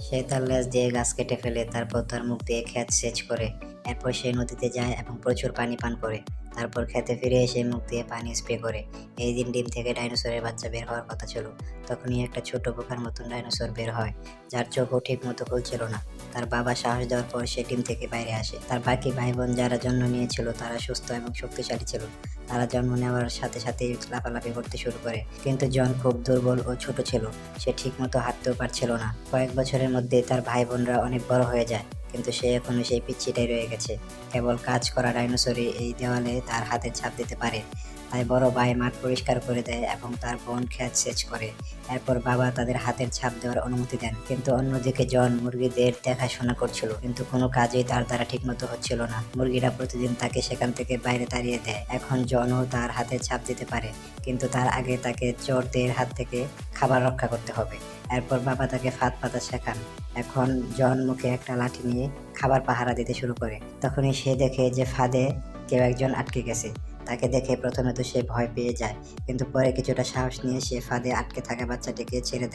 সে তার লেজ দিয়ে গাছ কেটে ফেলে, তারপর তার মুখ দিয়ে ক্ষেত সেচ করে। এরপর সে নদীতে যায় এবং প্রচুর পানি পান করে। তারপর খেতে ফিরে এসে মুখ দিয়ে পানি স্প্রে করে। এই দিন ডিম থেকে ডাইনোসরের বাচ্চা বের হওয়ার কথা ছিল। তখনই একটা ছোট বোকার মতন ডাইনোসর বের হয়, যার চোখও ঠিক মতো খুলছিল না। তার বাবা সাহস দেওয়ার পর সে ডিম থেকে বাইরে আসে। তার বাকি ভাই বোন যারা জন্ম নিয়েছিল তারা সুস্থ এবং শক্তিশালী ছিল। তারা জন্ম নেওয়ার সাথে সাথে লাফালাফি করতে শুরু করে। কিন্তু জন খুব দুর্বল ও ছোট ছিল। সে ঠিক মতো হাঁটতেও পারছিল না। কয়েক বছরের মধ্যে তার ভাই বোনরা অনেক বড় হয়ে যায়, কিন্তু সে এখনো সেই পিচ্ছিটাই রয়ে গেছে। কেবল কাজ করা ডাইনোসরই এই দেওয়ালে তার হাতের ছাপ দিতে পারে। তাই বড় ভাই মাঠ পরিষ্কার করে দেয় এবং তার বোন ক্ষেত সেচ করে। এরপর বাবা তাদের হাতের ছাপ দেওয়ার অনুমতি দেন। কিন্তু অন্যদিকে জন মুরগিদের দেখাশোনা করছিল, কিন্তু কোনো কাজই তার দ্বারা ঠিক মতো হচ্ছিল না। মুরগিরা প্রতিদিন তাকে সেখান থেকে বাইরে তাড়িয়ে দেয়। এখন জনও তার হাতের ছাপ দিতে পারে, কিন্তু তার আগে তাকে চোরদের হাত থেকে খাবার রক্ষা করতে হবে। এরপর বাবা তাকে ফাঁদ পাতা শেখান। এখন জন মুখে একটা লাঠি নিয়ে খাবার পাহারা দিতে শুরু করে। তখনই সে দেখে যে ফাঁদে কেউ একজন আটকে গেছে। তাকে দেখে প্রথমে তো সে ভয় পেয়ে যায়, কিন্তু পরে কিছুটা সাহস নিয়ে সে ফাঁদে আটকে থাকা বাচ্চাটিকে ছেড়ে দেয়।